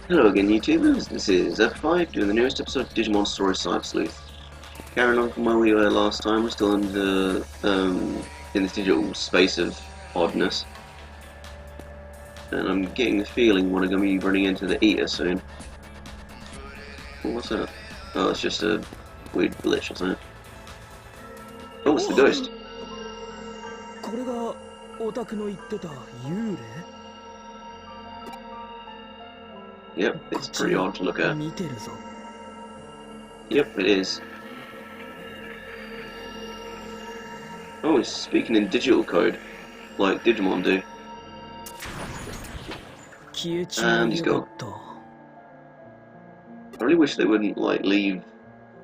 Hello again, YouTubers. This is Zerpify doing the newest episode of Digimon Story Sleuth. Carrying on from where we were last time, we're still in the in this digital space of oddness, and I'm getting the feeling we're going to be running into the Eater soon. Oh, what's that? Oh, it's just a weird glitch, isn't it? Oh, it's the ghost. Yep, it's pretty odd to look at. Yep, it is. Oh, he's speaking in digital code, like Digimon do. And he's gone. I really wish they wouldn't leave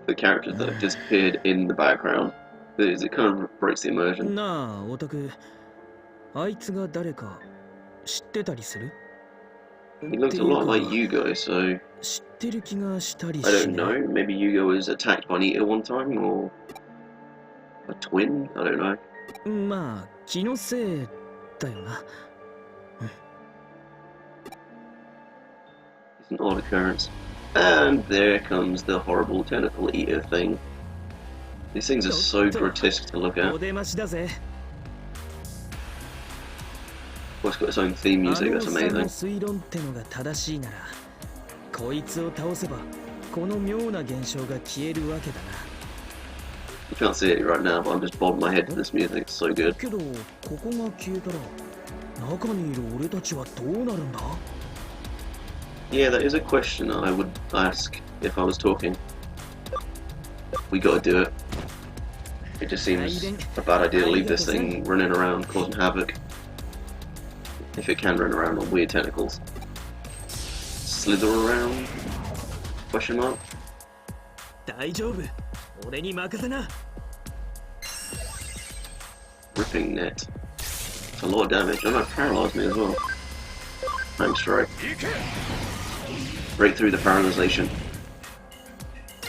the characters that have disappeared in the background, because it kind of breaks the immersion. He looks a lot like Yugo, so I don't know. Maybe Yugo was attacked by an Eater one time, or a twin. I don't know. It's an odd occurrence. And there comes the horrible tentacle eater thing. These things are so grotesque to look at. Oh, it's got its own theme music, that's amazing. You can't see it right now, but I'm just bobbing my head to this music, it's so good. Yeah, that is a question I would ask if I was talking. We gotta do it. It just seems a bad idea to leave this thing running around causing havoc. If it can run around on weird tentacles. Slither around? Question mark? Ripping net. It's a lot of damage. That might paralyze me as well. Time strike. Break through the paralyzation.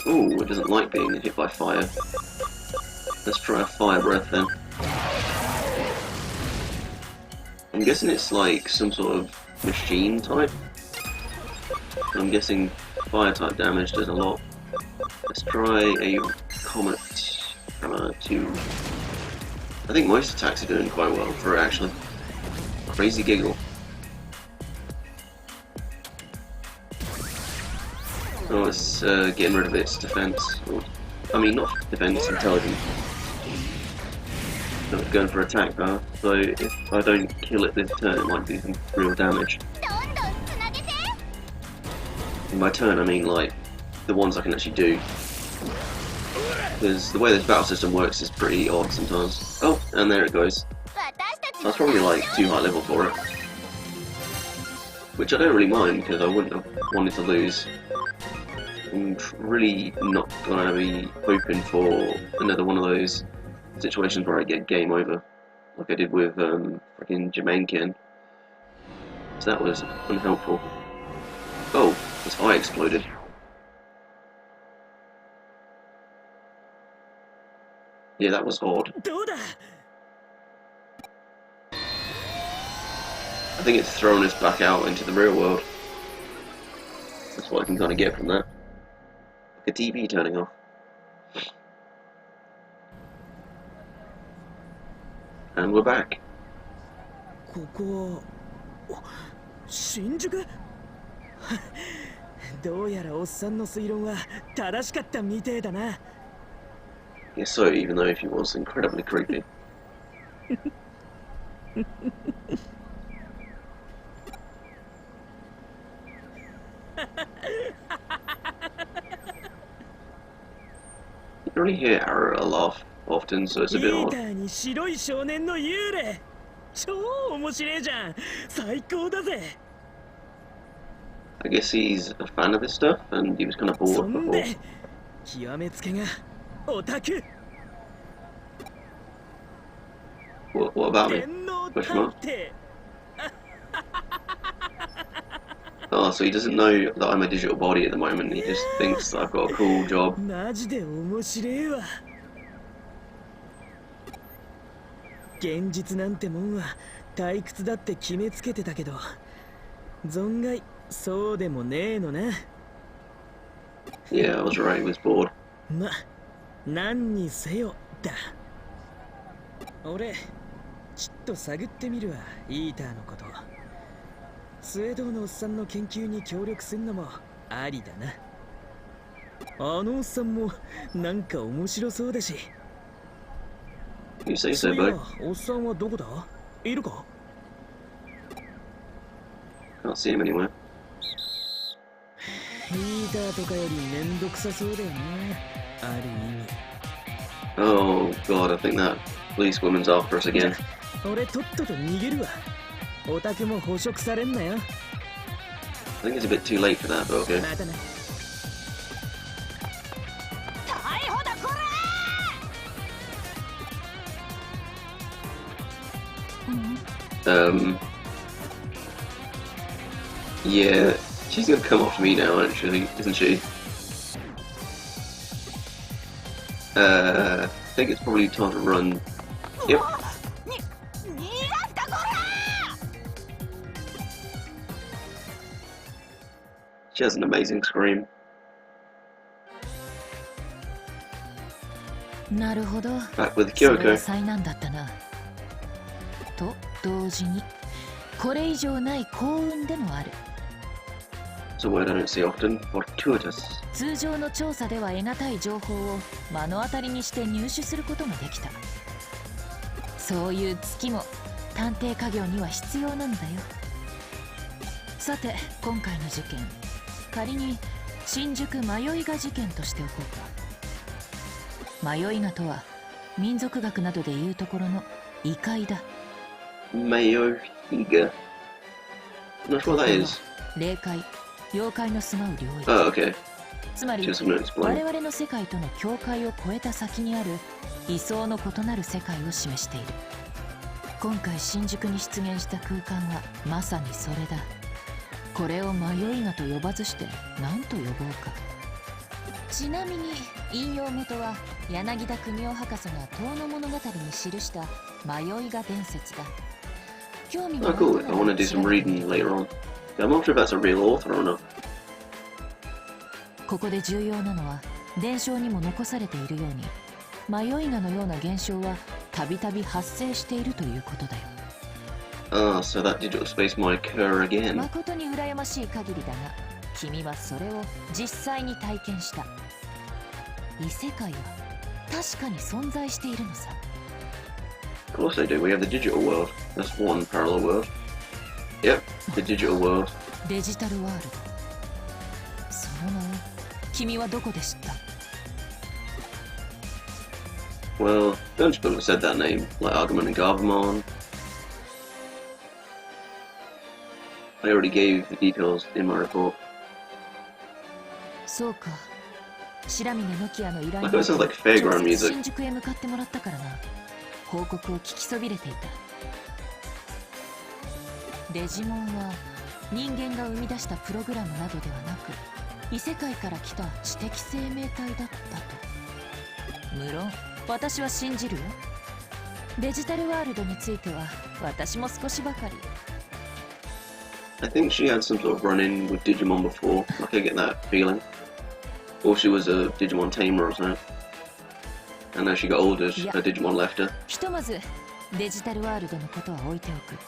Ooh, it doesn't like being hit by fire. Let's try a fire breath then. I'm guessing it's like some sort of machine type. I'm guessing fire type damage does a lot. Let's try a comet hammer 2. I think most attacks are doing quite well for it actually. Crazy giggle. Oh, it's getting rid of its defense. I mean, not defense, intelligence. So it's going for attack power, so if I don't kill it this turn, it might do some real damage. In my turn, I mean like the ones I can actually do. Because the way this battle system works is pretty odd sometimes. Oh, and there it goes. That's probably like too high level for it. Which I don't really mind, because I wouldn't have wanted to lose. I'm really not going to be hoping for another one of those situations where I get game over, like I did with freaking Jermaine. So that was unhelpful. Oh, his eye exploded. Yeah, that was odd. I think it's thrown us back out into the real world. That's what I can kind of get from that. Like a TV turning off. And we're back. Yes, so even though if he was incredibly creepy. You can only hear Arrow laugh often, so it's a bit odd. I guess he's a fan of this stuff, and he was kind of bored before. What about me? Question mark? Oh, so he doesn't know that I'm a digital body at the moment, he just thinks that I've got a cool job. そうでもねえのね。Yeah, I was right, he was bored. ま、何にせよだ。俺、ちょっと探ってみるわ、イーターのこと。スウェードのおっさんの研究に協力するのもありだな。あのおっさんもなんか面白そうだし。You say そ so, ういや、 bud. おっさんはどこだ？いるか？ Can't see him anywhere. イーターとかよりめんどくさそうだよね、ある意味。 Oh god, I think that police woman's after us again. 俺とっとと逃げるわ。オタクも捕食されんなよ。 I think it's a bit too late for that, but okay. またな。 Yeah, she's gonna come after me now, actually, isn't she? I think it's probably time to run. Yep. She has an amazing scream. なるほど。 Back with それ Kyoko. が災難だったな。と同時にこれ以上ない幸運でもある。 It's a word I don't see often. Fortuitous. 通常の調査では得難い情報を目の当たりにして入手することができた。そういう月も探偵家業には必要なんだよ。さて今回の事件、仮に新宿迷いが事件としておこうか。迷いがとは民族学などでいうところの異界だ。 Mayo Higa. Not sure what that is. 霊界、妖怪の住まう領域。 Oh, okay. つまり Just gonna explain. 我々の世界との境界を越えた先にある位相の異なる世界を示している。今回新宿に出現した空間はまさにそれだ。これを迷いがと呼ばずして何と呼ぼうか。ちなみに引用元は柳田国夫博士が遠野物語に記した迷いが伝説だ。興味が Oh, cool. I want to do some reading later on. I'm not sure if that's a real author or not. ここで重要なのは伝承にも残されているように迷いがのような現象はたびたび発生しているということだよ。 Ah, so that digital space might occur again. 誠に羨ましい限りだが君はそれを実際に体験した。異世界は確かに存在しているのさ。 Of course they do. We have the digital world. That's one parallel world. Yep, the digital world. デジタルワールド。その名を君はどこで知った？ Well, don't just have said that name, like Argument and Garbamon. I already gave the details in my report. そうか。白峰ノキアの依頼 Like, it sounds like fairground 直接 music. 新宿へ向かってもらったからな。報告を聞きそびれていた。デジモンは人間が生み出したプログラムなどではなく異世界から来た知的生命体だったと。無論私は信じるよ。デジタルワールドについては私も少しばかり。 I think she had some sort of run-in with Digimon before. Like, I get that feeling. Or she was a Digimon tamer or something. And as she got older, her Digimon left her. ひとまずデジタルワールドのことは置いておく。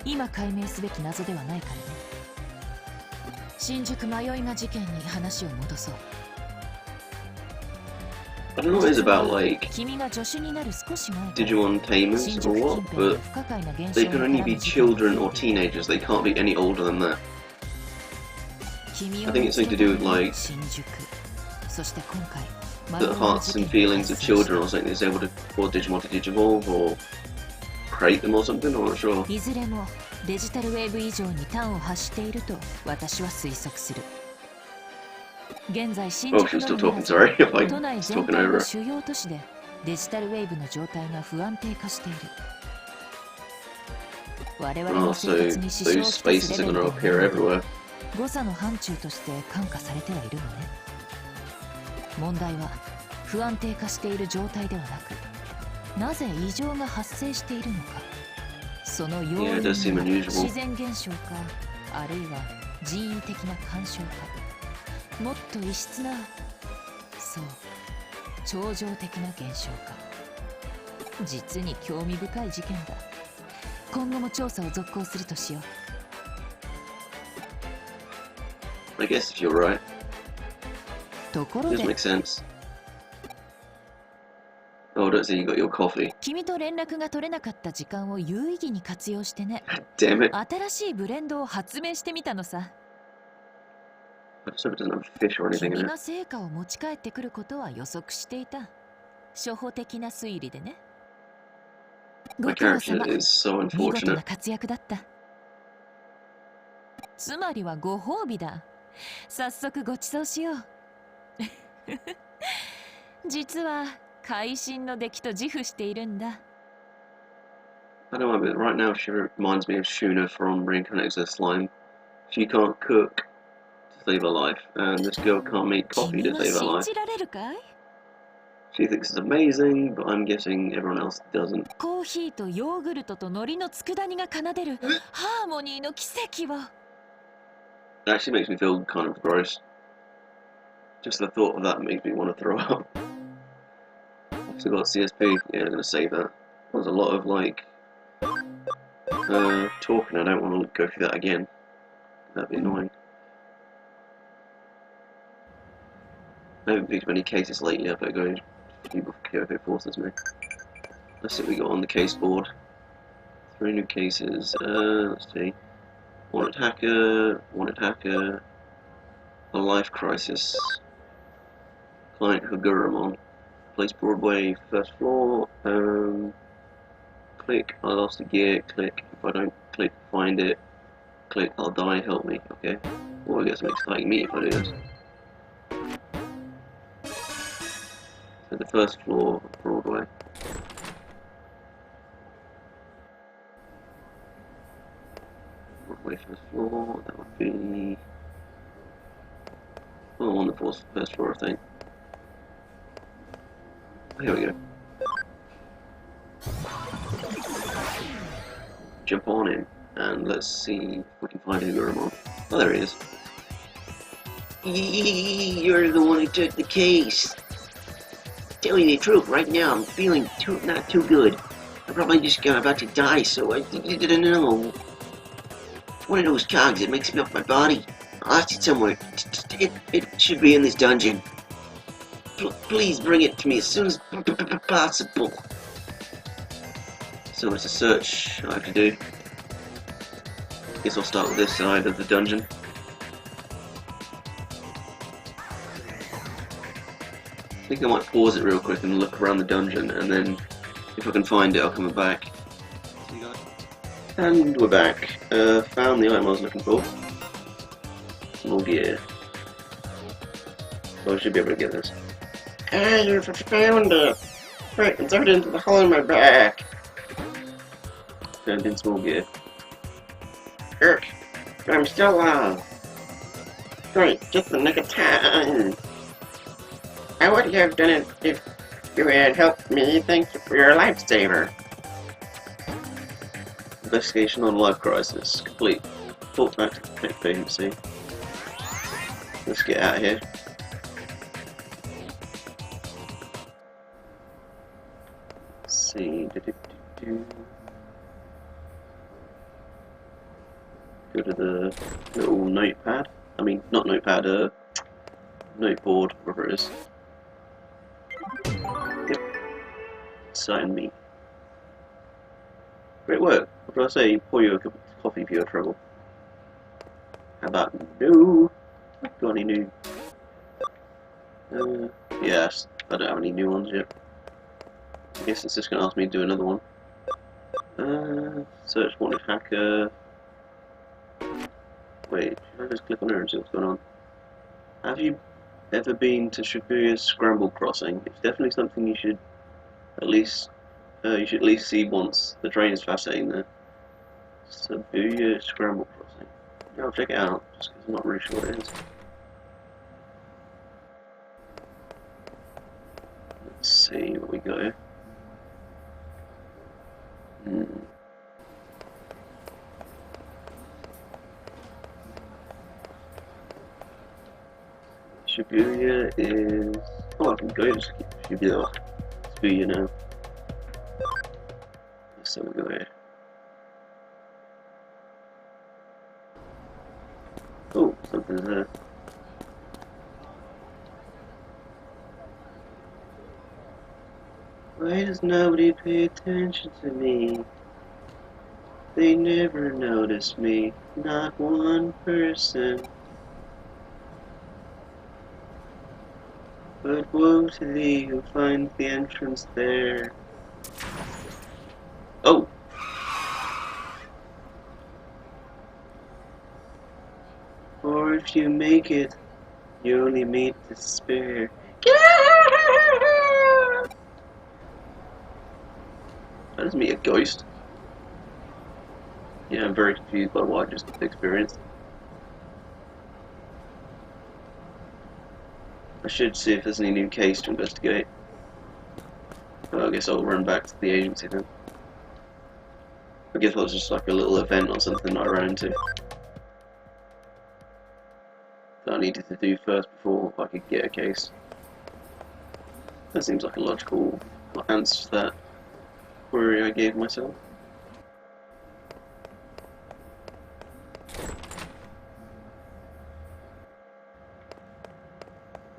今解明すべき謎ではないからね。新宿迷いが事件に話を戻そう。 I don't know what it is about, like, 君が助手になる少し前 Digimon tamers or what, but they can only be children or teenagers. They can't be any older than that. I think it's something to do with, like, 新宿。そして今回 the hearts and feelings of children or something that's able to cause Digimon to digivolve or create them or something. I'm not sure. いずれもデジタルウェーブ以上に端を発していると私は推測する。現在新 Oh, 宿 she was の still talking. Sorry, if I 都内 was 全 talking 体 over の her. 主要都市でデジタルウェーブの状態が不安定化している。我々 Oh, の so 生活に支障を those きたす spaces レ are ベ going ル to で appear everywhere. 誤差の範疇として感化されてはいるのね。問題は不安定化している状態ではなく、なぜ異常が発生しているのか。その要因 Yeah, it does seem は unusual. 自然現象か、あるいは人為的な干渉か、もっと異質な、そう超常的な現象か。実に興味深い事件だ。今後も調査を続行するとしよう。 I guess if you're right. ところ Does で make sense. Oh, I don't see you got your coffee. 君と連絡が取れなかった時間を有意義に活用してね、 Damn it. 新しいブレンドを発明してみたのさ。 I just hope it doesn't have fish or anything 君 in が it. 成果を持ち帰ってくることは予測していた。初歩的な推理でね。 My ご苦労 character 様。 is so 見事な unfortunate. 活躍だった。つまりはご褒美だ。早速ご馳走しよう。実は会心の出来と自負しているんだ。 I don't know, but right now she reminds me of Shuna from Reincarnated as Slime. She can't cook to save her life, and this girl can't make coffee 君 to が save her 信 life. じられるかい？ She thinks it's amazing, but I'm guessing everyone else doesn't. コーヒーとヨーグルトと海苔の佃煮が奏でるハーモニーの奇跡を。 It actually makes me feel kind of gross. Just the thought of that makes me want to throw up. I've still got CSP. Yeah, I'm gonna save that. There's a lot of like talking. I don't want to go through that again. That'd be annoying. I haven't picked many cases lately. I better go see what Kyoko forces me. Let's see what we got on the case board. 3 new cases. Let's see. Wanted hacker, a life crisis. Client Hagurumon. Place Broadway, first floor. Click, I lost the gear. Click, if I don't click, find it. Click, I'll die, help me. Okay. Well, I guess it makes like me if I do this. So the first floor, Broadway. Broadway first floor, that would be... Oh, on the first floor, I think. Here we go. Jump on in, and let's see if we can find Hagurumon. Oh, there he is. You're the one who took the case. Tell you the truth, right now I'm feeling not too good. I probably just got about to die, so I didn't know. It's one of those cogs that makes me up my body. I lost it somewhere. It should be in this dungeon. Please bring it to me as soon as possible. So it's a search I have to do. Guess I'll start with this side of the dungeon. I think I might pause it real quick and look around the dungeon, and then if I can find it, I'll come back. And we're back. Found the item I was looking for. More gear. So I should be able to get this. Ah, you found it! Right, it's already into the hole in my back. Turned in small gear. Eric, I'm still alive. Great, just the nick of time. I would have done it if you had helped me. Thank you for your lifesaver. Investigation on life crisis complete. Report back to the detective agency. Let's get out of here. Let's see. Go to the little notepad. I mean, not notepad, noteboard, whatever it is. Yep. Sign me. Great work. What do I say? Pour you a cup of coffee for your trouble. How about no? Got any new? Yes. I don't have any new ones yet. I guess it's just going to ask me to do another one. Search wanted hacker. Wait, should I just click on her and see what's going on? Have you ever been to Shibuya's Scramble Crossing? It's definitely something you should at least see once. The train is fascinating there. Shibuya Scramble Crossing. Yeah, I'll check it out, just because I'm not really sure what it is. Let's see what we got here. Shibuya is... Oh, I can go to Shibuya now. So we go here. Oh, something's there. Why does nobody pay attention to me? They never notice me, not one person. But woe to thee who finds the entrance there. Oh! Or if you make it, you only meet despair. I just meet a ghost. Yeah, I'm very confused by what I just experienced. I should see if there's any new case to investigate. Well, I guess I'll run back to the agency then. I guess that was just like a little event or something I ran into that I needed to do first before I could get a case. That seems like a logical answer to that query I gave myself.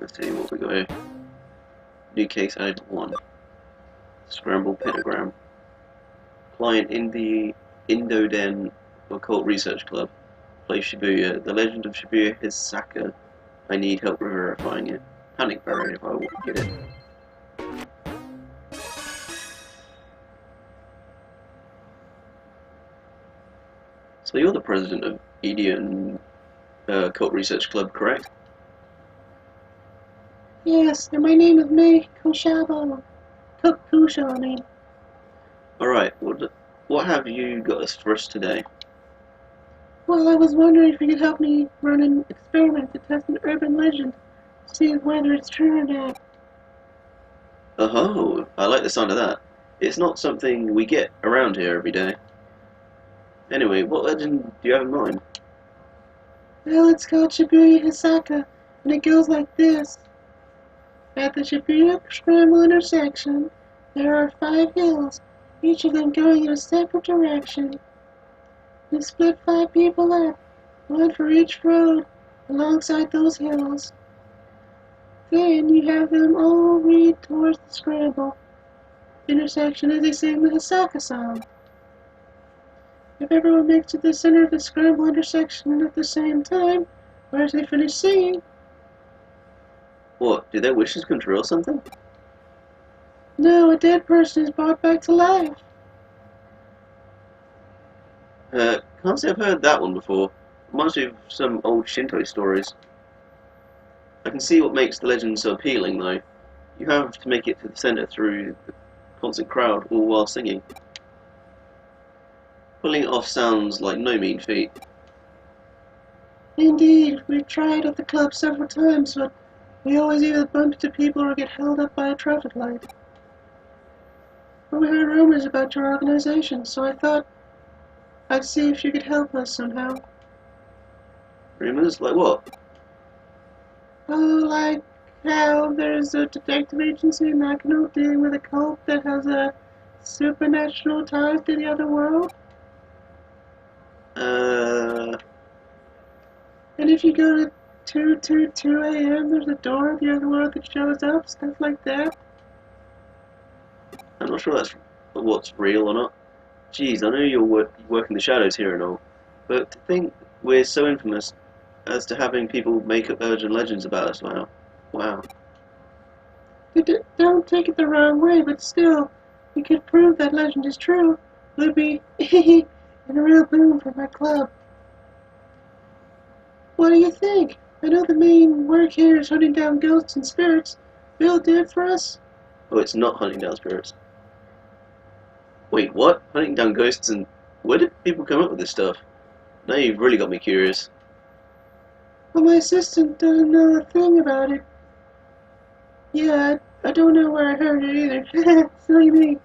Let's see what we got here. New case added 1. Scramble pentagram. Client in the Indoden Occult Research Club. Place Shibuya. The legend of Shibuya Hisaka. I need help verifying it. Panic barrier if I want to get it. So you're the president of Edion Occult Research Club, correct? Yes, and my name is May Koshabo. Kusho, I mean. Alright, what have you got us for us today? Well, I was wondering if you could help me run an experiment to test an urban legend, to see whether it's true or not. Oh, I like the sound of that. It's not something we get around here every day. Anyway, what legend do you have in mind? Well, it's called Shibuya Hisaka, and it goes like this. At the Shibuya Scramble intersection, there are 5 hills, each of them going in a separate direction. You split 5 people up, one for each road, alongside those hills. Then you have them all read towards the scramble intersection as they sing the Hisaka song. If everyone makes it to the center of the scramble intersection at the same time, or as they finish singing. What, do their wishes come true or something? No, a dead person is brought back to life. Can't say I've heard that one before. Reminds me of some old Shinto stories. I can see what makes the legend so appealing, though. You have to make it to the centre through the constant crowd, all while singing. Pulling it off sounds like no mean feat. Indeed, we've tried at the club several times, but we always either bump into people or get held up by a traffic light. But we heard rumors about your organization, so I thought I'd see if you could help us somehow. Rumours? Like what? Oh, like how there's a detective agency in Nakano dealing with a cult that has a supernatural ties to the other world? And if you go to 222 a.m., there's a door of the other world that shows up, stuff like that. I'm not sure that's what's real or not. Geez, I know you work in the shadows here and all, but to think we're so infamous as to having people make up urgent legends about us now. Wow. Don't take it the wrong way, but still, we could prove that legend is true. It would be a real boom for my club. What do you think? I know the main work here is hunting down ghosts and spirits. Bill did for us. Oh, it's not hunting down spirits. Wait, what? Hunting down ghosts and... Where did people come up with this stuff? Now you've really got me curious. Well, my assistant doesn't know a thing about it. Yeah, I don't know where I heard it either. Silly me.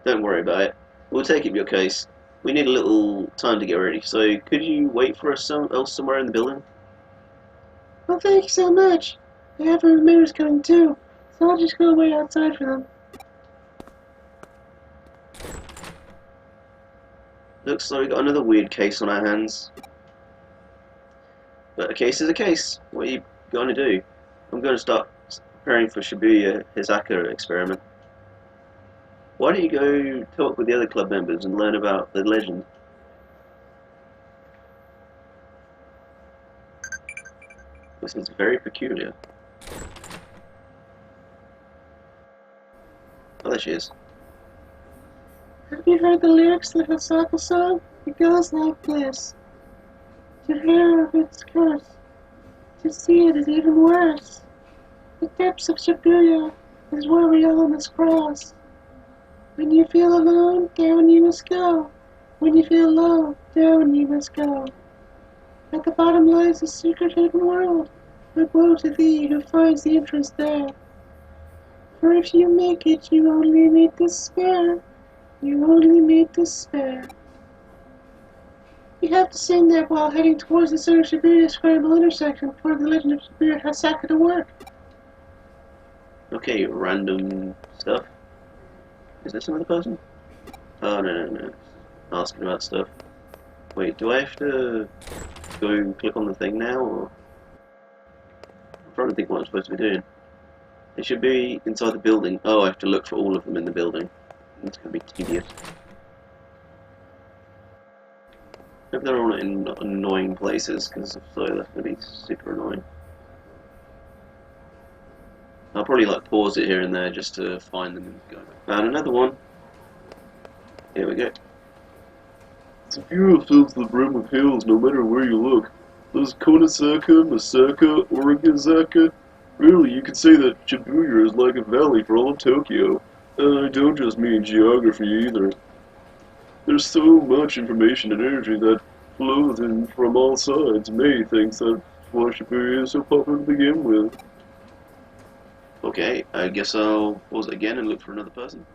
Don't worry about it. We'll take up your case. We need a little time to get ready, so could you wait for us somewhere in the building? Well, thank you so much. I have our members coming too, so I'll just go wait outside for them. Looks like we got another weird case on our hands. But a case is a case. What are you going to do? I'm going to start preparing for Shibuya Hisaka experiment. Why don't you go talk with the other club members and learn about the legend? This is very peculiar. Oh, there she is. Have you heard the lyrics to the Hisaka song? It goes like this. To hear of its curse, to see it is even worse. The depths of Shibuya is where we all must cross. When you feel alone, down you must go. When you feel low, down you must go. At the bottom lies a secret hidden world, but woe to thee who finds the entrance there. For if you make it, you only meet despair. You only meet despair. You have to sing that while heading towards the center Shibuya Scramble intersection for the legend of Shibuya Hisaka to work. Okay, random stuff. Is this another person? Oh, no. Asking about stuff. Wait, do I have to go and click on the thing now, or? I'm trying to think what I'm supposed to be doing. It should be inside the building. Oh, I have to look for all of them in the building. It's going to be tedious. Hope they're all in annoying places, because if so, that's going to be super annoying. I'll probably like pause it here and there just to find them and go. Found another one. Here we go. Shibuya fills the brim with hills no matter where you look. Those Konosaka, Masaka, Origazaka. Really, you could say that Shibuya is like a valley for all of Tokyo. I don't just mean geography either. There's so much information and energy that flows in from all sides. May thinks that's why Shibuya is so popular to begin with. Okay, I guess I'll pause it again and look for another person.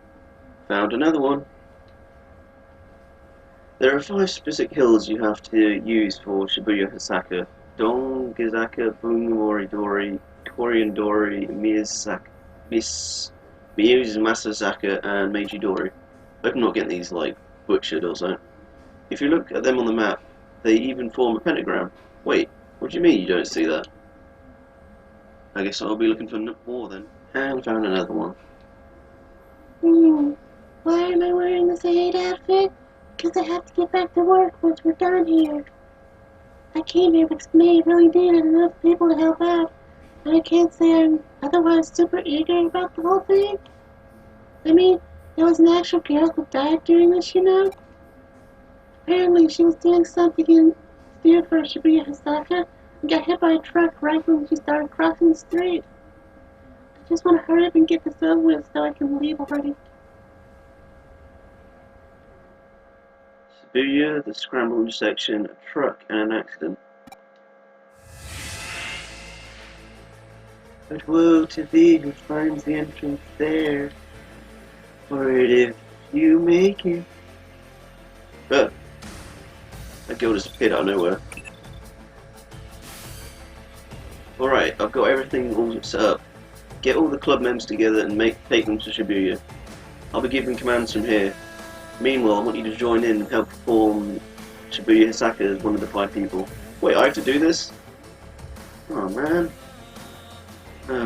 Found another one. There are 5 specific hills you have to use for Shibuya Hisaka. Dongizaka, Bungomoridori, Koriandori, Masazaka, and Meijidori. I hope I'm not getting these like butchered or something. If you look at them on the map, they even form a pentagram. Wait, what do you mean you don't see that? I guess I'll be looking for more then. And found another one. Why am I wearing this 8 outfit? Because I have to get back to work once we're done here. I came here because May really needed enough people to help out, and I can't say I'm otherwise super eager about the whole thing. I mean, there was an actual girl who died during this, you know? Apparently she was doing something in steer for Shibuya Hisaka and got hit by a truck right when she started crossing the street. I just want to hurry up and get this over with so I can leave already. Shibuya, the scramble intersection, a truck, and an accident. But woe to thee who finds the entrance there, for if you make it. That girl just appeared out of nowhere. Alright, I've got everything all set up. Get all the club members together and take them to Shibuya. I'll be giving commands from here. Meanwhile, I want you to join in and help perform Shibuya Hisaka as one of the 5 people. Wait, I have to do this? Oh man.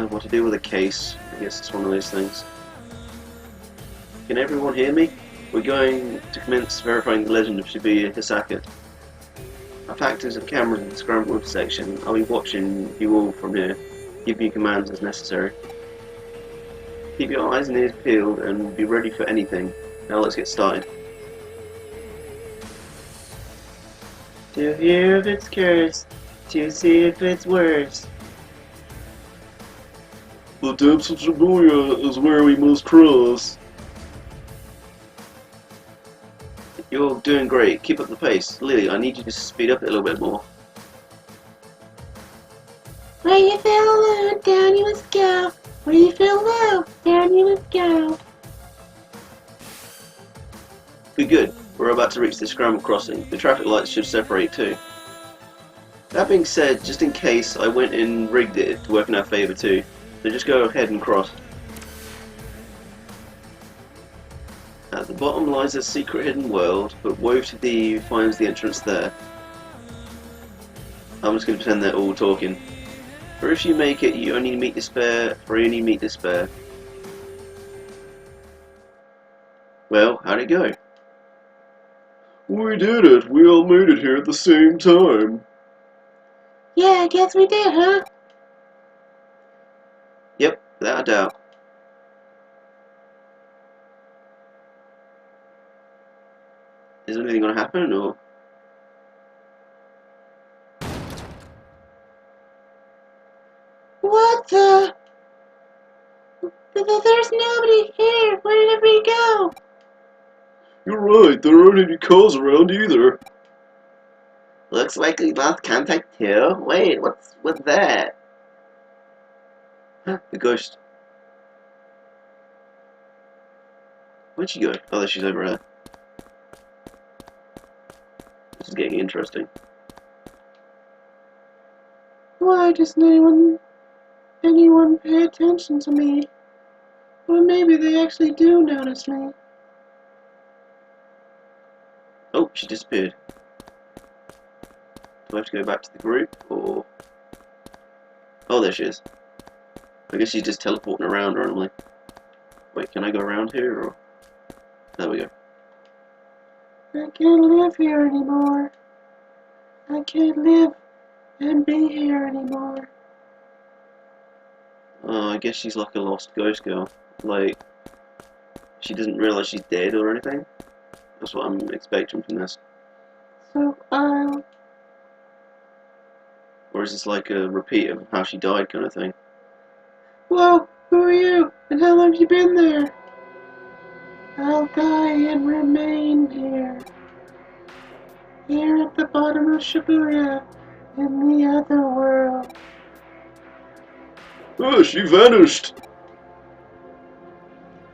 What to do with a case? I guess it's one of those things. Can everyone hear me? We're going to commence verifying the legend of Shibuya Hisaka. I've acted as cameras in the scramble intersection. I'll be watching you all from here, giving you commands as necessary. Keep your eyes and ears peeled and be ready for anything. Now let's get started. To hear if it's cursed, to see if it's worse. The depths of Shibuya is where we must cross. You're doing great. Keep up the pace. Lily, I need you to speed up it a little bit more. Where you feel alone, down you must go. Where you feel low, down you must go. Good. We're about to reach the scramble crossing. The traffic lights should separate too. That being said, just in case, I went and rigged it to work in our favour too. So just go ahead and cross. At the bottom lies a secret hidden world, but woe to thee who finds the entrance there. I'm just going to pretend they're all talking. For if you make it, you only meet despair, for you only meet despair. Well, how'd it go? We did it! We all made it here at the same time. Yeah, I guess we did, huh? Yep, without a doubt. Is anything going to happen, or...? What the? There's nobody here. Where did everybody go? You're right, there aren't any calls around either. Looks like we lost contact too. Wait, what's with that? Huh, the ghost. Where'd she go? Oh, there she's over there. This is getting interesting. Why doesn't anyone pay attention to me? Or maybe they actually do notice me. Oh, she disappeared. Do I have to go back to the group, or...? Oh, there she is. I guess she's just teleporting around randomly. Wait, can I go around here, or...? There we go. I can't live here anymore. I can't live and be here anymore. Oh, I guess she's like a lost ghost girl. Like, she doesn't realise she's dead or anything. That's what I'm expecting from this. So I'll... Or is this like a repeat of how she died kind of thing? Whoa, who are you? And how long have you been there? I'll die and remain here. Here at the bottom of Shibuya, in the other world. Oh, she vanished!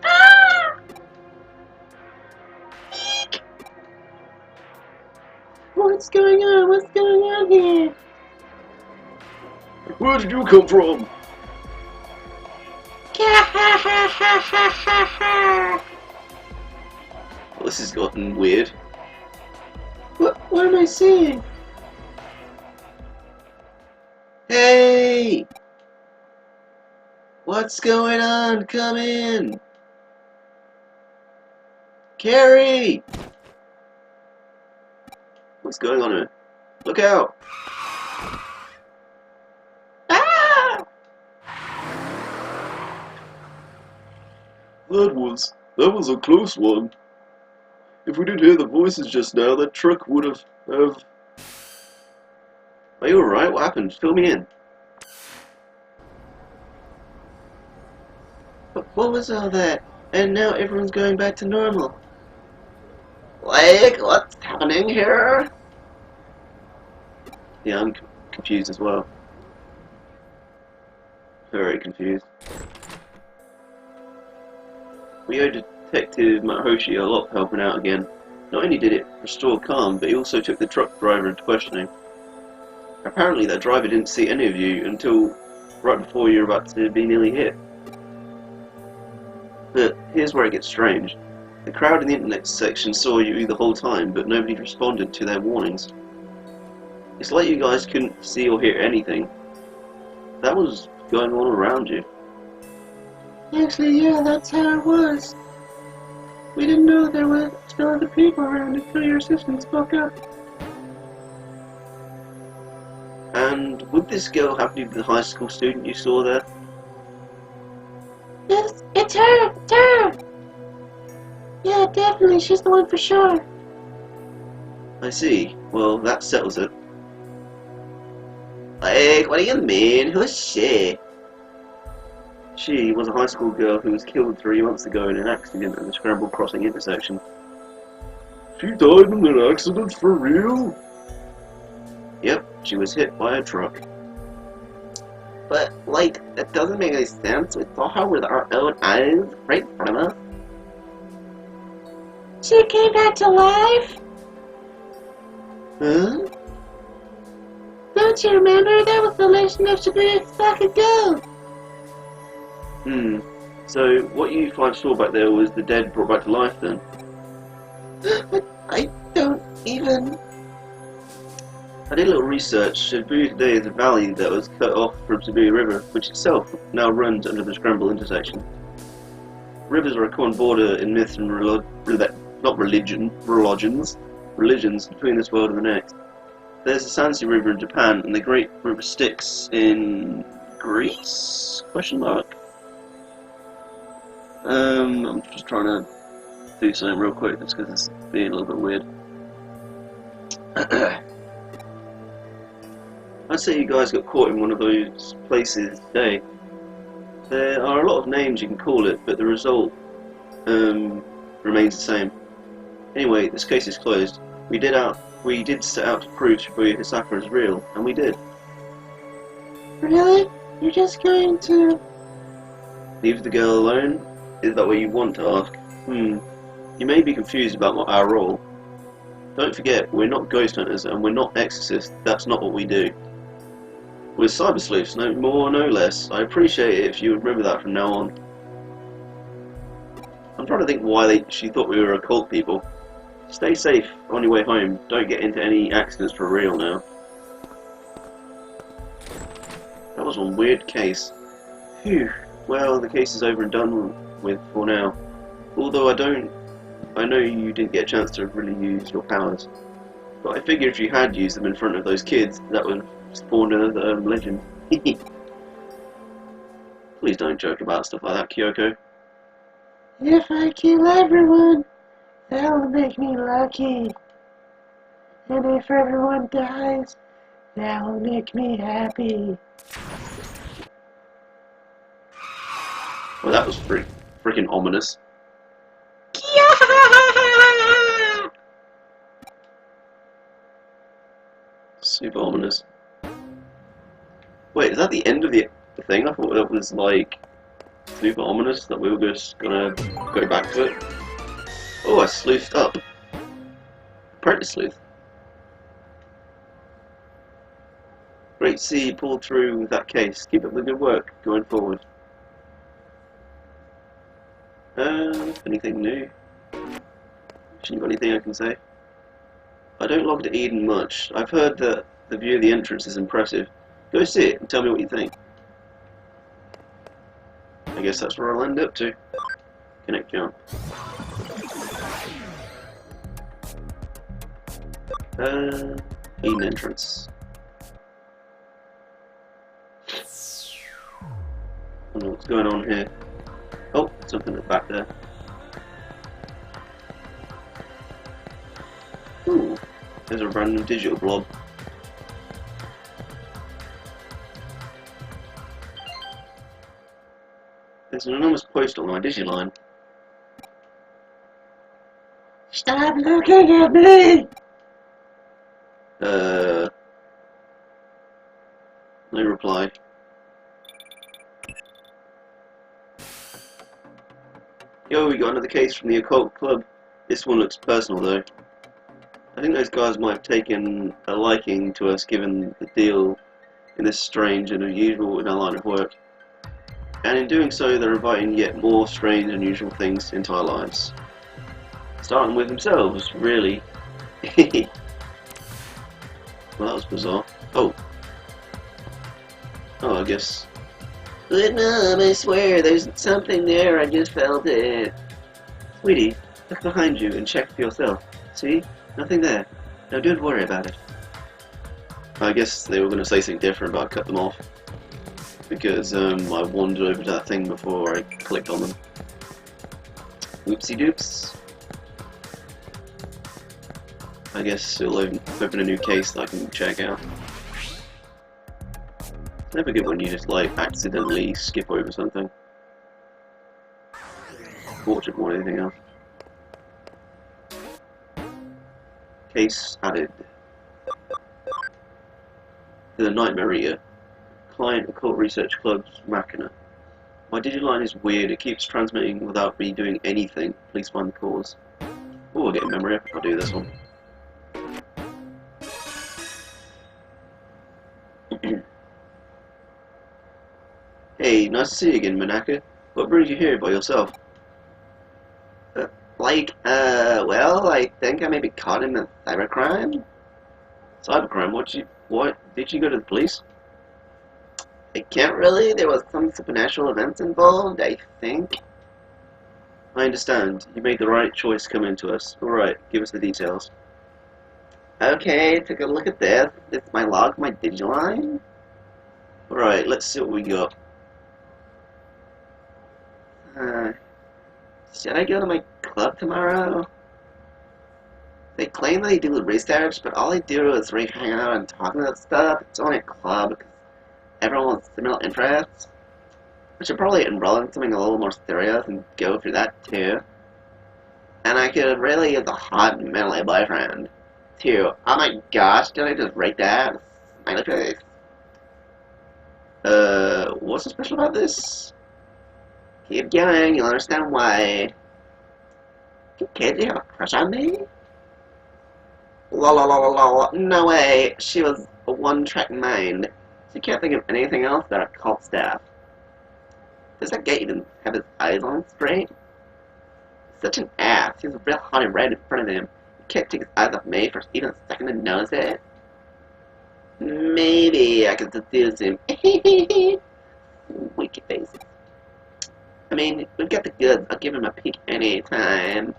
Ah! Eek! What's going on? What's going on here? Where did you come from? Well, this has gotten weird. What am I seeing? Hey! What's going on? Come in! Carrie! What's going on here? Look out! Ah! That was a close one. If we didn't hear the voices just now, that truck would have... Are you alright? What happened? Fill me in. What was all that? And now everyone's going back to normal. Like, what's happening here? Yeah, I'm confused as well. Very confused. We owe Detective Mahoshi a lot for helping out again. Not only did it restore calm, but he also took the truck driver into questioning. Apparently that driver didn't see any of you until right before you were about to be nearly hit. But here's where it gets strange. The crowd in the internet section saw you the whole time, but nobody responded to their warnings. It's like you guys couldn't see or hear anything. That was going on around you. Actually, yeah, that's how it was. We didn't know there were still other people around until your assistant spoke up. And would this girl happen to be the high school student you saw there? Yes, it's her! It's her! Yeah, definitely, she's the one for sure. I see. Well, that settles it. Like, what do you mean? Who's she? She was a high school girl who was killed 3 months ago in an accident at the Scramble Crossing intersection. She died in an accident for real? Yep, she was hit by a truck. But, like, that doesn't make any sense. We saw her with our own eyes right in front of us. She came back to life? Huh? No, Don't you remember? That was the legend of Shibuya Hisaka Go! So, what you five saw back there was the dead brought back to life then? I don't even... I did a little research. Shibuya today is a valley that was cut off from Shibuya River, which itself now runs under the Scramble intersection. Rivers are a common border in myths and religions between this world and the next. There's the Sansi River in Japan and the Great River Styx in Greece? Question mark. I'm just trying to do something real quick just because it's being a little bit weird. I'd say you guys got caught in one of those places today. There are a lot of names you can call it, but the result remains the same. Anyway, this case is closed. We did set out to prove Shibuya Hisaka is real, and we did. Really? You're just going to... Leave the girl alone? Is that what you want to ask? You may be confused about our role. Don't forget, we're not ghost hunters and we're not exorcists. That's not what we do. We're cyber sleuths, no more, no less. I appreciate it if you remember that from now on. I'm trying to think why she thought we were occult people. Stay safe on your way home. Don't get into any accidents for real now. That was one weird case. Phew. Well, the case is over and done with for now. Although I know you didn't get a chance to really use your powers. But I figure if you had used them in front of those kids, that would spawn another legend. Please don't joke about stuff like that, Kyoko. If I kill everyone, that'll make me lucky. And if everyone dies, that'll make me happy. Well, that was freaking ominous. Super ominous. Wait, is that the end of the thing? I thought that was like super ominous, that we were just gonna go back to it. Oh, I sleuthed up. Apprentice sleuth. Great to see you pulled through with that case. Keep up the good work going forward. Anything new? Actually, got anything I can say? I don't log to Eden much. I've heard that the view of the entrance is impressive. Go see it and tell me what you think. I guess that's where I'll end up to. Connect jump. Eden entrance. I don't know what's going on here. Oh, something at the back there. Ooh, there's a random digital blob. There's an anonymous post on my Digiline. Stop looking at me! No reply. Yo, we got another case from the occult club. This one looks personal though. I think those guys might have taken a liking to us given the deal in this strange and unusual in our line of work. And in doing so, they're inviting yet more strange and unusual things into our lives. Starting with themselves, really. Well, that was bizarre. Oh, I guess. But Mom, I swear, there's something there, I just felt it. Sweetie, look behind you and check for yourself. See? Nothing there. Now don't worry about it. I guess they were going to say something different, but I cut them off. Because I wandered over to that thing before I clicked on them. Oopsie doops. I guess it'll open a new case that I can check out. It's never good when you just like accidentally skip over something. Fortunate more than anything else. Case added. To the Nightmare Eater. Client Occult Research Club's Machina. My Digiline is weird, it keeps transmitting without me doing anything. Please find the cause. Oh, I'll get a memory up if I do this one. Hey, nice to see you again, Manaka. What brings you here by yourself? Well, I think I may be caught in a cybercrime. Cybercrime? What? Did you go to the police? I can't really. There was some supernatural events involved, I think. I understand. You made the right choice coming to us. Alright, give us the details. Okay, take a look at this. It's my log, my Digimon. Alright, let's see what we got. Should I go to my club tomorrow? They claim they do research, but all they do is really hang out and talk about stuff. It's only a club because everyone has similar interests. I should probably enroll in something a little more serious and go through that too. And I could really use a hot manly boyfriend too. Oh my gosh, did I just write that? Smiley face. What's so special about this? Keep going, you'll understand why. Kid, do you have a crush on me? Lol, no way. She was a one-track mind. She can't think of anything else but a cult staff. Does that guy even have his eyes on straight? Such an ass. He's real hot and red in front of him. He can't take his eyes off me for even a second to notice it. Maybe I could seduce him. Wicked faces. I mean, we've got the goods. I'll give him a peek any time.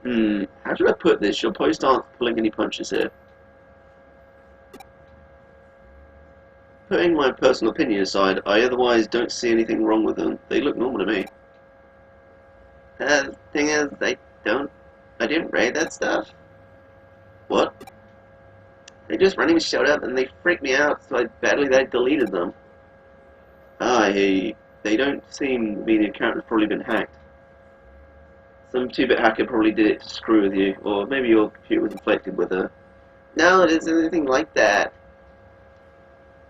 How should I put this? You'll probably start pulling any punches here. Putting my personal opinion aside, I otherwise don't see anything wrong with them. They look normal to me. The thing is, I didn't raid that stuff. What? They just randomly showed up and they freaked me out so badly that I deleted them. They don't seem to be the account has probably been hacked. Some 2-bit hacker probably did it to screw with you, or maybe your computer was infected with her. No, it isn't anything like that.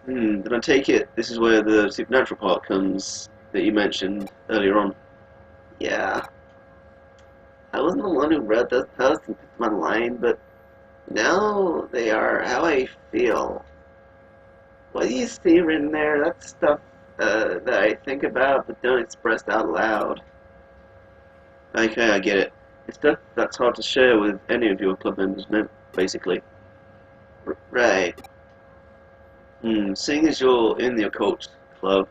Then I take it this is where the supernatural part comes that you mentioned earlier on. Yeah. I wasn't the one who wrote those posts and put them online, but now they are how I feel. What you see written there, that's stuff that I think about but don't express out loud. Okay, I get it. It's stuff that's hard to share with any of your club members, basically. Right. Seeing as you're in the occult club,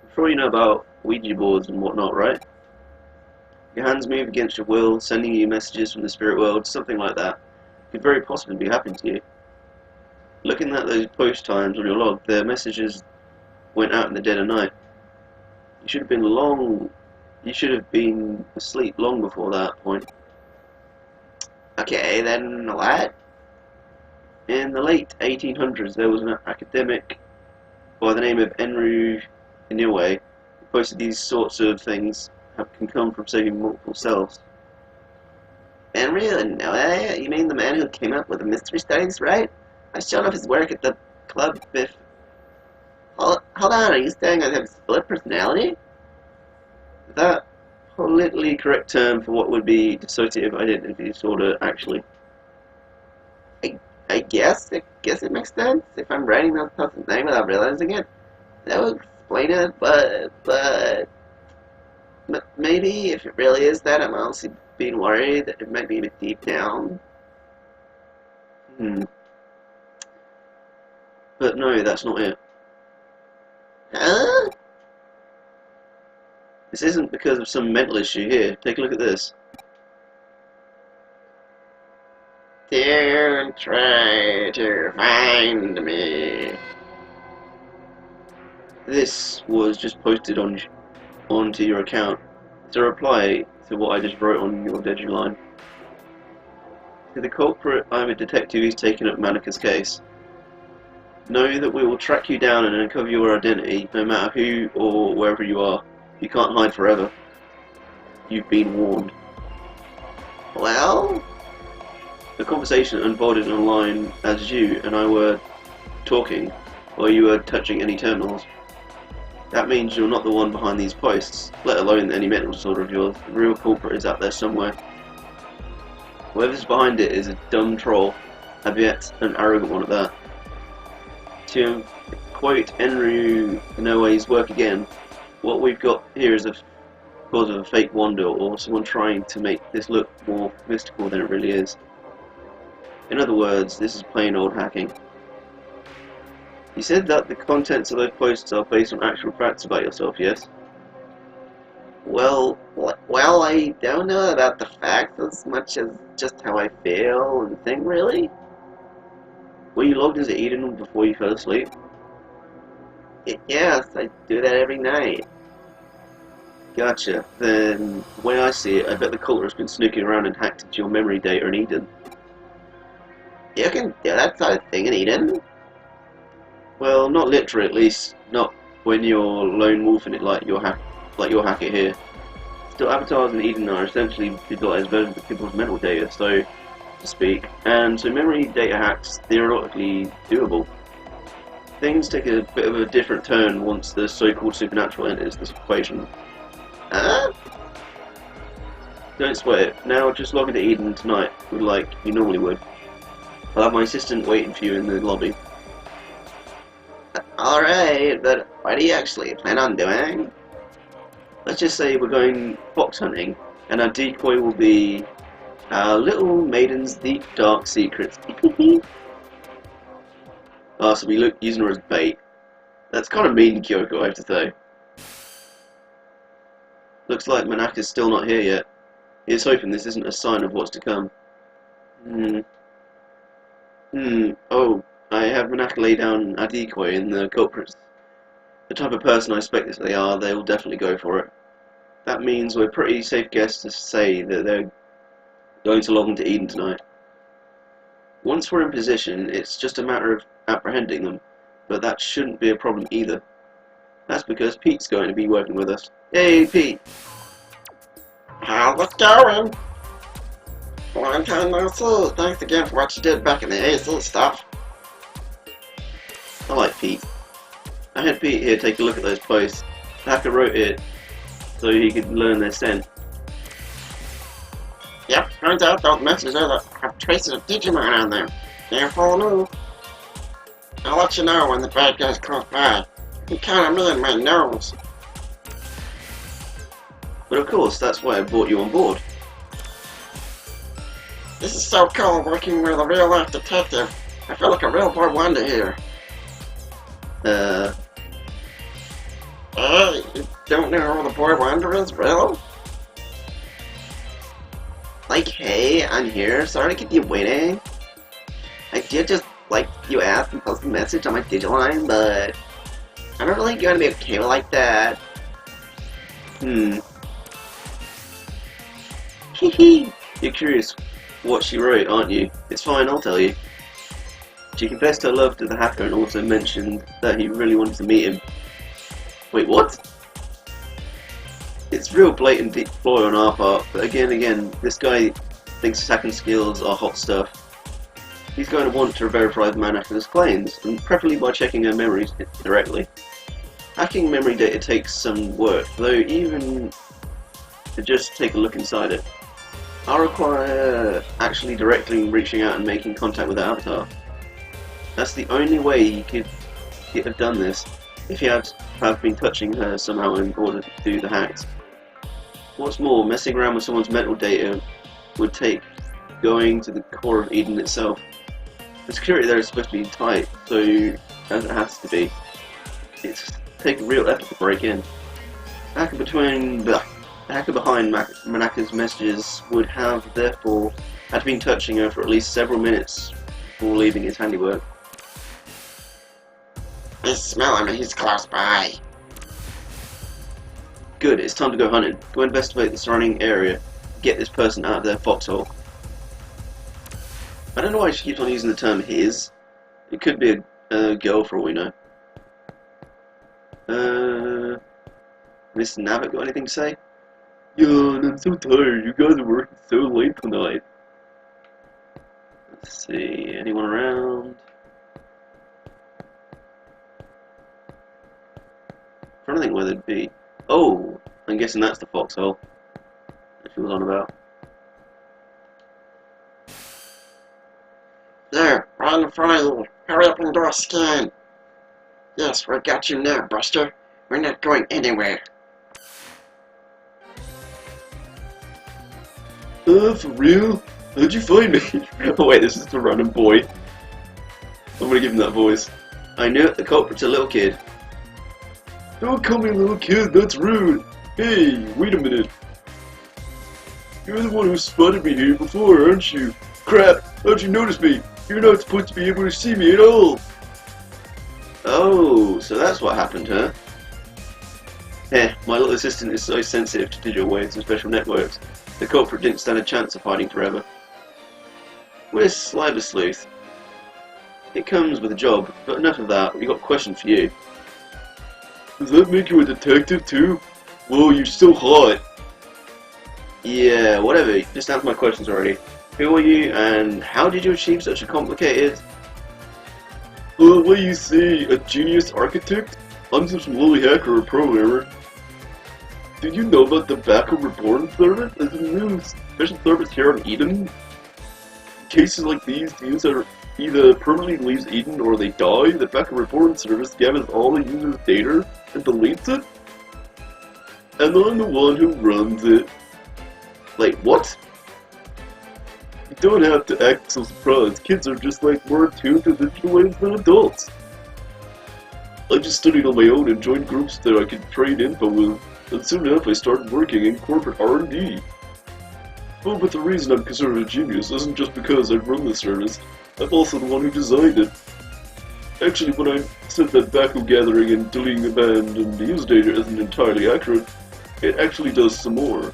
I'm sure you know about Ouija boards and whatnot, right? Your hands move against your will, sending you messages from the spirit world, something like that. Could very possibly be happening to you. Looking at those post times on your log, their messages went out in the dead of night. You should have been asleep long before that point. Okay, then what? In the late 1800s, there was an academic by the name of Enru Inoue who posted these sorts of things can come from saving multiple selves. Enru Inoue? You mean the man who came up with the mystery studies, right? I showed off his work at the club with... Hold on, are you saying I have split personality? That politically correct term for what would be dissociative identity disorder, actually. I guess it makes sense. If I'm writing that person's name without realizing it, that would explain it, but maybe if it really is that, I'm honestly being worried that it might be a bit deep down. But no, that's not it. Huh? This isn't because of some mental issue here. Take a look at this. Don't try to find me. This was just posted onto your account. It's a reply to what I just wrote on your Digimon. To the culprit, I'm a detective who's taken up Manika's case. Know that we will track you down and uncover your identity, no matter who or wherever you are. You can't hide forever. You've been warned. Well? The conversation unfolded online as you and I were talking, while you were touching any terminals. That means you're not the one behind these posts, let alone any mental disorder of yours. The real culprit is out there somewhere. Whoever's behind it is a dumb troll, and yet an arrogant one at that. To quote Enru Inoue's work again, what we've got here is a cause of a fake wonder, or someone trying to make this look more mystical than it really is. In other words, this is plain old hacking. You said that the contents of those posts are based on actual facts about yourself, yes? Well, I don't know about the facts as much as just how I feel and think, really. Were you logged as Eden before you fell asleep? Yes, I do that every night. Gotcha. Then, the way I see it, I bet the culter has been snooping around and hacked into your memory data in Eden. You can do that sort of thing in Eden? Well, not literally, at least. Not when you're lone wolfing it like your hacker here. Still, avatars in Eden are essentially visualized versions of people's mental data, so to speak, and so memory data hacks theoretically doable. Things take a bit of a different turn once the so-called supernatural enters this equation. Don't sweat it. Now just log into Eden tonight, like you normally would. I'll have my assistant waiting for you in the lobby. Alright, but what do you actually plan on doing? Let's just say we're going fox hunting, and our decoy will be our little maiden's deep dark secrets. Oh, so we look using her as bait. That's kind of mean to Kyoko, I have to say. Looks like Manaka's still not here yet. Here's hoping this isn't a sign of what's to come. Oh, I have Manaka lay down a decoy and the culprits. The type of person I expect that they are, they will definitely go for it. That means we're pretty safe guess to say that they're going to log into Eden tonight. Once we're in position, it's just a matter of apprehending them, but that shouldn't be a problem either. That's because Pete's going to be working with us. Hey, Pete! How's it going? Long time no see. Thanks again for what you did back in the AC stuff. I like Pete. I had Pete here take a look at those posts. The hacker wrote it so he could learn their scent. Yep, turns out those messages have traces of Digimon on them. Careful move. I'll let you know when the bad guys close by. You count on me and my nose. But of course, that's why I brought you on board. This is so cool working with a real life detective. I feel like a real boy wonder here. Hey, you don't know who the boy wonder is, really? Like, hey, I'm here. Sorry to keep you waiting. I did just, like, you asked and post a message on my Digiline, but I'm not really going to be okay with like that. Hehe. You're curious what she wrote, aren't you? It's fine, I'll tell you. She confessed her love to the hacker and also mentioned that he really wanted to meet him. Wait, what? It's real blatant deep ploy on our part, but again, this guy thinks his hacking skills are hot stuff. He's going to want to verify the man after his claims, and preferably by checking her memories directly. Hacking memory data takes some work, though even to just take a look inside it. I'll require actually directly reaching out and making contact with the avatar. That's the only way he could have done this, if he had have been touching her somehow in order to do the hacks. What's more, messing around with someone's mental data would take going to the core of Eden itself. The security there is supposed to be tight, so as it has to be. It's taken real effort to break in. The hacker behind Manaka's messages would have therefore had been touching her for at least several minutes before leaving his handiwork. I smell him and he's close by. Good, it's time to go hunting. Go investigate the surrounding area. Get this person out of their foxhole. I don't know why she keeps on using the term his. It could be a girl for all we know. Mr. Navitt, got anything to say? Yeah, I'm so tired. You guys are working so late tonight. Let's see, anyone around? I'm trying to think where they'd be. Oh, I'm guessing that's the foxhole that she was on about. There, right in front of you. Hurry up and do a scan. Yes, we got you now, Buster. We're not going anywhere. For real? How'd you find me? Oh wait, this is the random boy. I'm gonna give him that voice. I knew it, the culprit's a little kid. Don't call me a little kid, that's rude. Hey, wait a minute. You're the one who spotted me here before, aren't you? Crap, how'd you notice me? You're not supposed to be able to see me at all. Oh, so that's what happened, huh? My little assistant is so sensitive to digital waves and special networks. The culprit didn't stand a chance of hiding forever. We're Sliver Sleuth. It comes with a job, but enough of that, we got a question for you. Does that make you a detective too? Whoa, you're so hot. Yeah, whatever, just answer my questions already. Who are you, and how did you achieve such a complicated... What you say, a genius architect? I'm just some lowly hacker or programmer. Did you know about the Backup Reborn service? It's a new special service here on Eden. In cases like these, the user either permanently leaves Eden or they die. The Backup Reborn service gathers all the user's data and deletes it. And I'm the one who runs it. Like, what? You don't have to act so surprised. Kids are just like more attuned to digital waves than adults. I just studied on my own and joined groups that I could trade info with, and soon enough I started working in corporate R&D. Oh, but the reason I'm considered a genius isn't just because I run the service, I'm also the one who designed it. Actually, when I said that Baku gathering and deleting abandoned user data isn't entirely accurate, it actually does some more.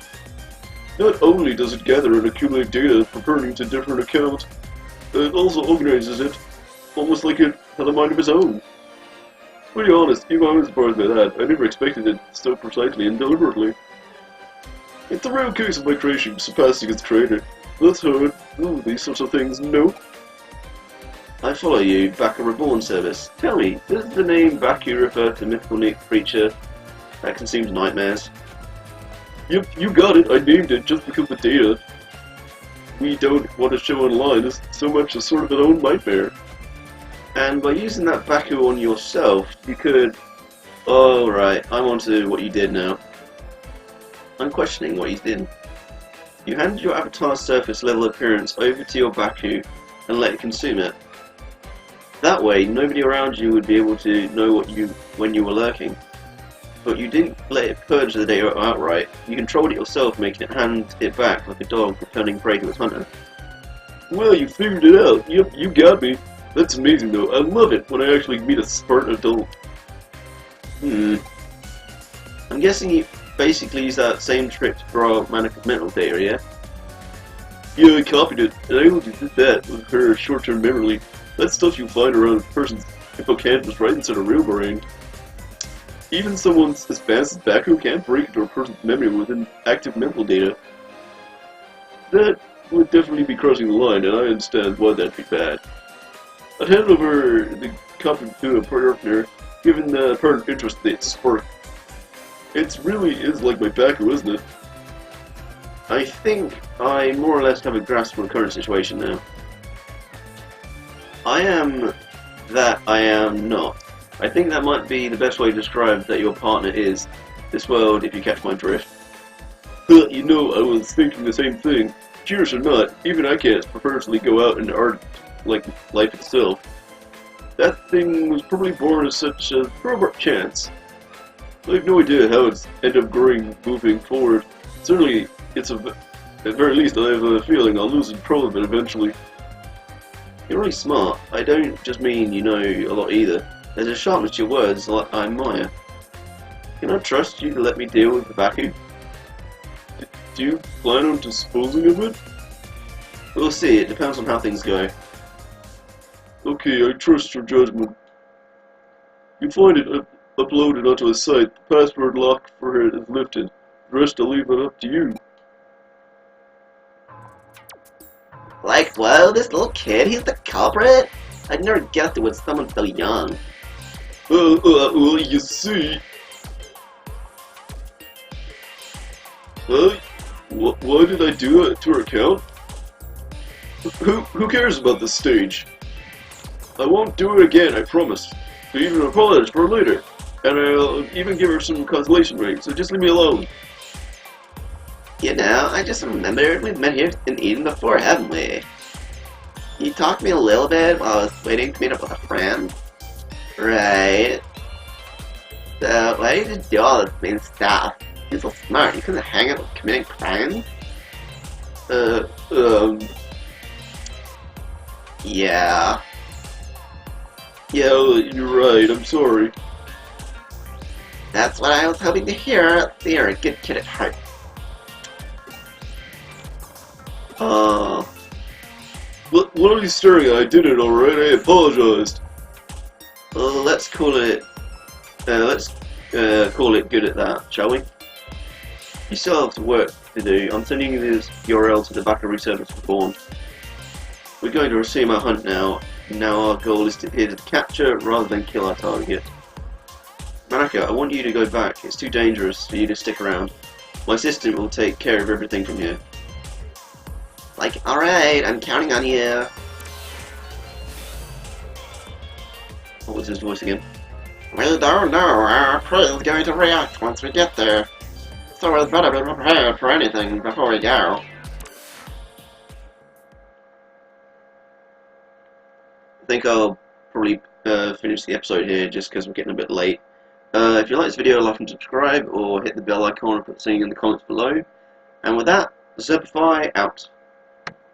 Not only does it gather and accumulate data pertaining to different accounts, it also organizes it, almost like it had a mind of its own. To be honest, even I was surprised by that. I never expected it so precisely and deliberately. It's a real case of my creation surpassing its creator. That's how it do these sorts of things, no? I follow you, Baku Reborn service. Tell me, does the name Baku refer to mythical creature that consumes nightmares? Yep, you got it. I named it just because the data we don't want to show online is so much a sort of an own nightmare. And by using that Baku on yourself, you could... Oh, right, I'm on to what you did now. I'm questioning what you did. You handed your avatar's surface level appearance over to your Baku and let it consume it. That way, nobody around you would be able to know when you were lurking. But you didn't let it purge the data outright. You controlled it yourself, making it hand it back like a dog returning prey to its hunter. Well, you figured it out. Yep, you got me. That's amazing though. I love it when I actually meet a smart adult. I'm guessing you basically use that same trick to draw mental data, yeah? Yeah, I copied it, and I only did that with her short-term memory. That's stuff you'll find around a person's hippocampus right inside a real brain. Even someone as advanced as Baku can't break into a person's memory within active mental data. That would definitely be crossing the line, and I understand why that'd be bad. I'd hand over the copy to a partner, given the apparent interest they spark. It really is like my Baku, isn't it? I think I more or less have a grasp of the current situation now. I am that I am not. I think that might be the best way to describe that your partner is this world, if you catch my drift. You know, I was thinking the same thing. Curious or not, even I can't purposely go out and art like life itself. That thing was probably born as such a robot chance. I have no idea how it's ended up growing moving forward. Certainly, at the very least, I have a feeling I'll lose control of it eventually. You're really smart. I don't just mean you know a lot either. There's a sharpness to your words that I admire. Can I trust you to let me deal with the Baku? Do you plan on disposing of it? We'll see, it depends on how things go. Okay, I trust your judgment. You find it uploaded onto a site, the password lock for it is lifted. The rest I'll leave it up to you. Like, whoa, this little kid, he's the culprit? I'd never guessed it was someone so young. Well, you see... Why did I do it to her account? Who cares about this stage? I won't do it again, I promise. to even apologize for her later. And I'll even give her some consolation rings, so just leave me alone. You know, I just remembered we've met here in Eden before, haven't we? You talked to me a little bit while I was waiting to meet up with a friend. Right. So, why did you do all this mean stuff? You're so smart, you couldn't hang out with committing crimes? Yeah. Yeah, you're right, I'm sorry. That's what I was hoping to hear. You're a good kid at heart. What are you staring at? I did it alright, I apologized. Let's call it good at that, shall we? You still have some work to do. I'm sending you this URL to the Bacchanal service for Born. We're going to resume our hunt now. Now our goal is to capture rather than kill our target. Manaka, I want you to go back. It's too dangerous for you to stick around. My assistant will take care of everything from here. Like, alright, I'm counting on you. What was his voice again? We don't know how our prey is going to react once we get there. So it's better be prepared for anything before we go. I think I'll probably finish the episode here just because we're getting a bit late. If you like this video, like and subscribe, or hit the bell icon and put something in the comments below. And with that, Zerpify out.